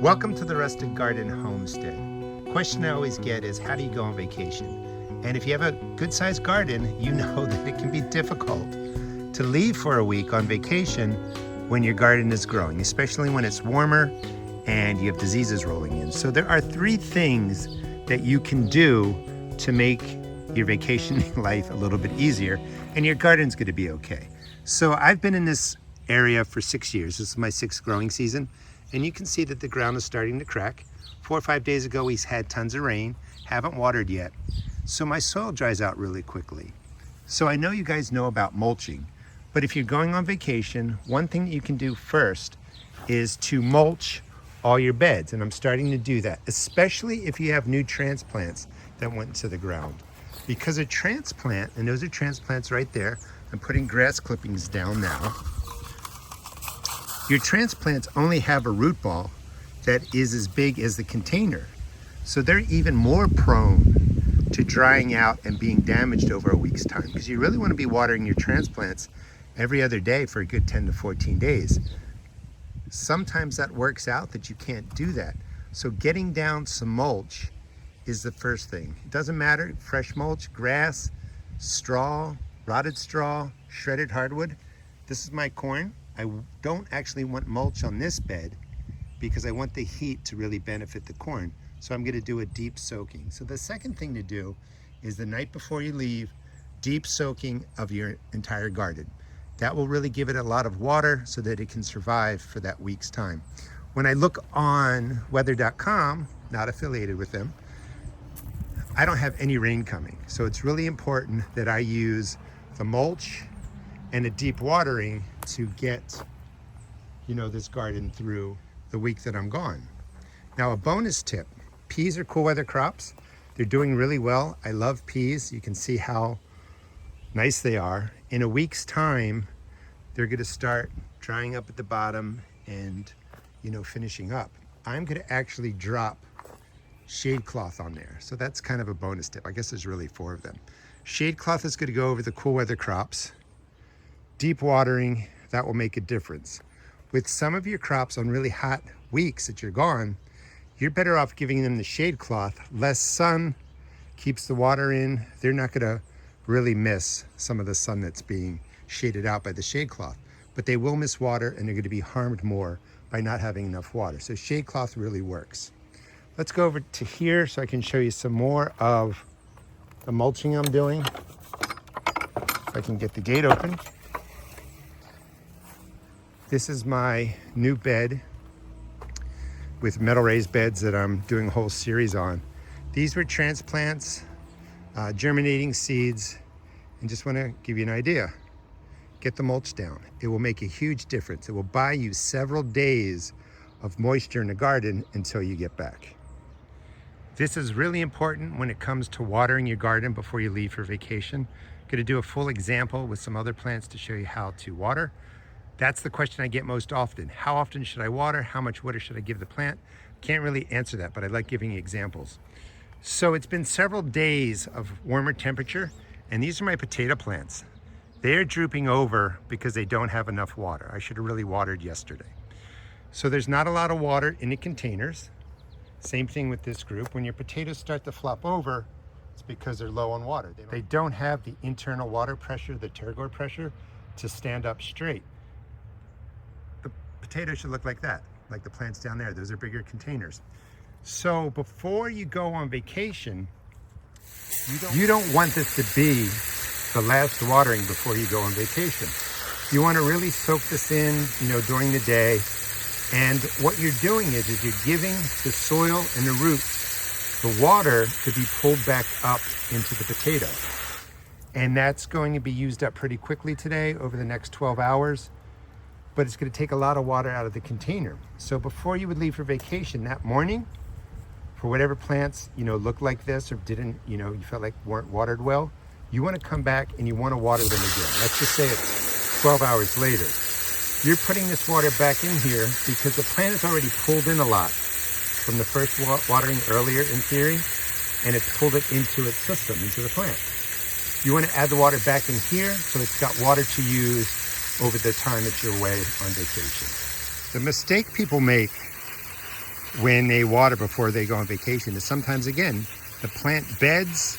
Welcome to the Rustic Garden Homestead. Question I always get is, how do you go on vacation? And if you have a good-sized garden, you know that it can be difficult to leave for a week on vacation when your garden is growing, especially when it's warmer and you have diseases rolling in. So there are 3 things that you can do to make your vacationing life a little bit easier, and your garden's gonna be okay. So I've been in this area for 6 years. This is my 6th growing season. And you can see that the ground is starting to crack. 4 or 5 days ago, we had tons of rain, haven't watered yet. So my soil dries out really quickly. So I know you guys know about mulching, but if you're going on vacation, one thing that you can do first is to mulch all your beds. And I'm starting to do that, especially if you have new transplants that went into the ground. Because a transplant, and those are transplants right there, I'm putting grass clippings down now. Your transplants only have a root ball that is as big as the container. So they're even more prone to drying out and being damaged over a week's time, because you really want to be watering your transplants every other day for a good 10 to 14 days. Sometimes that works out that you can't do that. So getting down some mulch is the first thing. It doesn't matter, fresh mulch, grass, straw, rotted straw, shredded hardwood. This is my corn. I don't actually want mulch on this bed because I want the heat to really benefit the corn. So I'm going to do a deep soaking. So the second thing to do is the night before you leave, deep soaking of your entire garden. That will really give it a lot of water so that it can survive for that week's time. When I look on weather.com, not affiliated with them, I don't have any rain coming. So it's really important that I use the mulch and a deep watering to get, this garden through the week that I'm gone. Now, a bonus tip, peas are cool weather crops. They're doing really well. I love peas. You can see how nice they are. In a week's time, they're gonna start drying up at the bottom and, finishing up. I'm gonna actually drop shade cloth on there. So that's kind of a bonus tip. I guess there's really 4 of them. Shade cloth is gonna go over the cool weather crops. Deep watering, that will make a difference. With some of your crops on really hot weeks that you're gone, you're better off giving them the shade cloth. Less sun keeps the water in. They're not gonna really miss some of the sun that's being shaded out by the shade cloth, but they will miss water and they're gonna be harmed more by not having enough water. So shade cloth really works. Let's go over to here so I can show you some more of the mulching I'm doing. If I can get the gate open. This is my new bed with metal raised beds that I'm doing a whole series on. These were transplants, germinating seeds, and just want to give you an idea. Get the mulch down. It will make a huge difference. It will buy you several days of moisture in the garden until you get back. This is really important when it comes to watering your garden before you leave for vacation. I'm going to do a full example with some other plants to show you how to water. That's the question I get most often. How often should I water? How much water should I give the plant? Can't really answer that, but I like giving you examples. So it's been several days of warmer temperature, and these are my potato plants. They're drooping over because they don't have enough water. I should have really watered yesterday. So there's not a lot of water in the containers. Same thing with this group. When your potatoes start to flop over, it's because they're low on water. They don't have the internal water pressure, the turgor pressure, to stand up straight. Potatoes should look like that, like the plants down there. Those are bigger containers. So before you go on vacation, you don't want this to be the last watering before you go on vacation. You want to really soak this in, during the day. And what you're doing is you're giving the soil and the roots the water to be pulled back up into the potato. And that's going to be used up pretty quickly today over the next 12 hours. But it's going to take a lot of water out of the container. So before you would leave for vacation that morning, for whatever plants, look like this or didn't, you felt like weren't watered well, you want to come back and you want to water them again. Let's just say it's 12 hours later. You're putting this water back in here because the plant has already pulled in a lot from the first watering earlier in theory, and it's pulled it into its system, into the plant. You want to add the water back in here so it's got water to use over the time that you're away on vacation. The mistake people make when they water before they go on vacation is sometimes, again, the plant beds,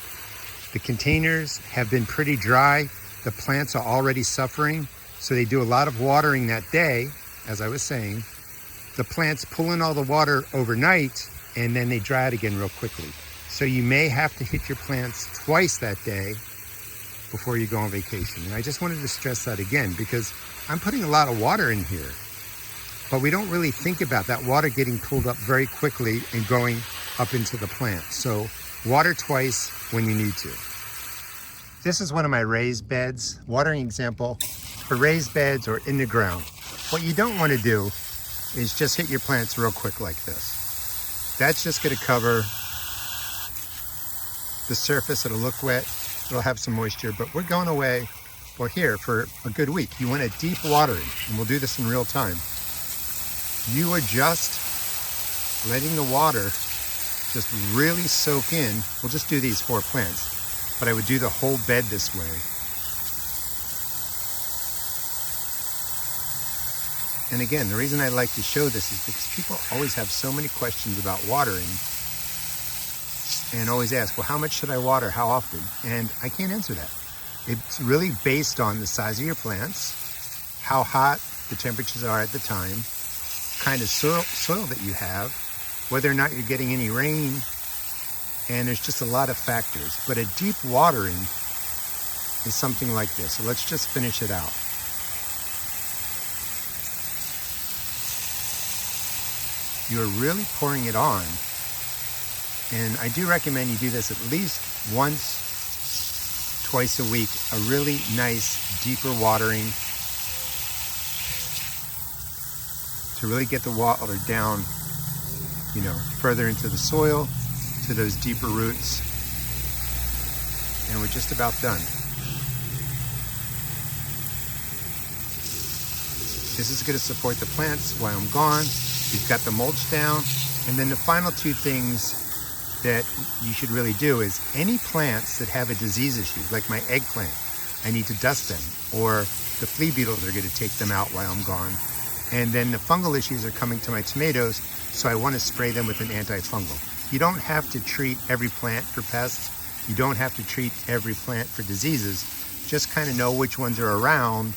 the containers have been pretty dry. The plants are already suffering. So they do a lot of watering that day, as I was saying. The plants pull in all the water overnight and then they dry out again real quickly. So you may have to hit your plants twice that day before you go on vacation. And I just wanted to stress that again because I'm putting a lot of water in here, but we don't really think about that water getting pulled up very quickly and going up into the plant. So water twice when you need to. This is one of my raised beds, watering example for raised beds or in the ground. What you don't want to do is just hit your plants real quick like this. That's just going to cover the surface. It'll look wet. It'll have some moisture, but we're going away, well, here for a good week. You want a deep watering, and we'll do this in real time. You are just letting the water just really soak in. We'll just do these 4 plants, but I would do the whole bed this way. And again, the reason I like to show this is because people always have so many questions about watering and always ask, well, how much should I water? How often? And I can't answer that. It's really based on the size of your plants, how hot the temperatures are at the time, kind of soil that you have, whether or not you're getting any rain, and there's just a lot of factors. But a deep watering is something like this. So let's just finish it out. You're really pouring it on. And I do recommend you do this at least once, twice a week, a really nice, deeper watering to really get the water down, you know, further into the soil, to those deeper roots. And we're just about done. This is going to support the plants while I'm gone. We've got the mulch down. And then the final 2 things that you should really do is any plants that have a disease issue, like my eggplant, I need to dust them, or the flea beetles are going to take them out while I'm gone. And then the fungal issues are coming to my tomatoes, so I want to spray them with an antifungal. You don't have to treat every plant for pests. You don't have to treat every plant for diseases. Just kind of know which ones are around,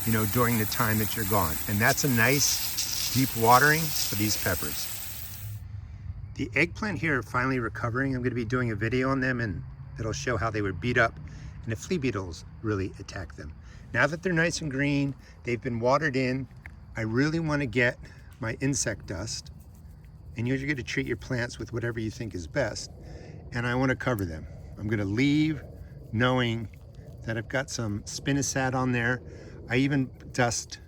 you know, during the time that you're gone. And that's a nice deep watering for these peppers. The eggplant here are finally recovering. I'm going to be doing a video on them and it'll show how they were beat up and the flea beetles really attacked them. Now that they're nice and green, they've been watered in, I really want to get my insect dust, and you're going to treat your plants with whatever you think is best, and I want to cover them. I'm going to leave knowing that I've got some spinosad on there. I even dust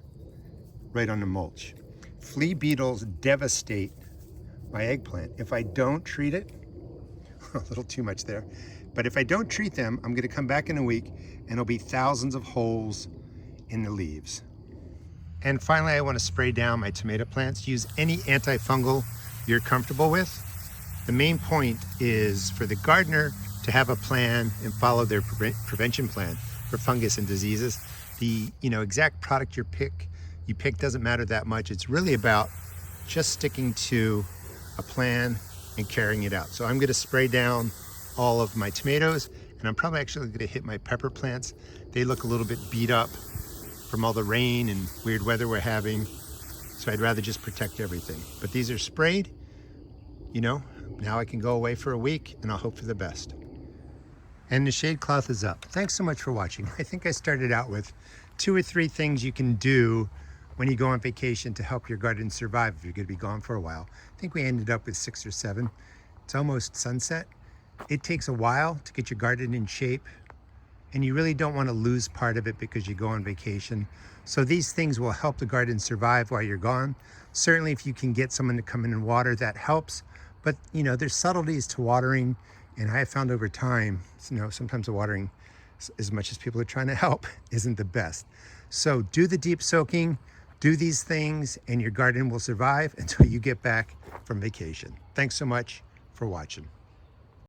right on the mulch. Flea beetles devastate my eggplant. If I don't treat it, a little too much there, but if I don't treat them, I'm going to come back in a week and there'll be thousands of holes in the leaves. And finally, I want to spray down my tomato plants. Use any antifungal you're comfortable with. The main point is for the gardener to have a plan and follow their prevention plan for fungus and diseases. The exact product you pick doesn't matter that much. It's really about just sticking to a plan and carrying it out. So I'm going to spray down all of my tomatoes, and I'm probably actually going to hit my pepper plants. They look a little bit beat up from all the rain and weird weather we're having, so I'd rather just protect everything. But these are sprayed, now I can go away for a week and I'll hope for the best. And the shade cloth is up. Thanks so much for watching. I think I started out with 2 or 3 things you can do when you go on vacation to help your garden survive if you're going to be gone for a while. I think we ended up with 6 or 7. It's almost sunset. It takes a while to get your garden in shape, and you really don't want to lose part of it because you go on vacation. So these things will help the garden survive while you're gone. Certainly if you can get someone to come in and water, that helps. But there's subtleties to watering, and I have found over time, sometimes the watering, as much as people are trying to help, isn't the best. So do the deep soaking, do these things, and your garden will survive until you get back from vacation. Thanks so much for watching.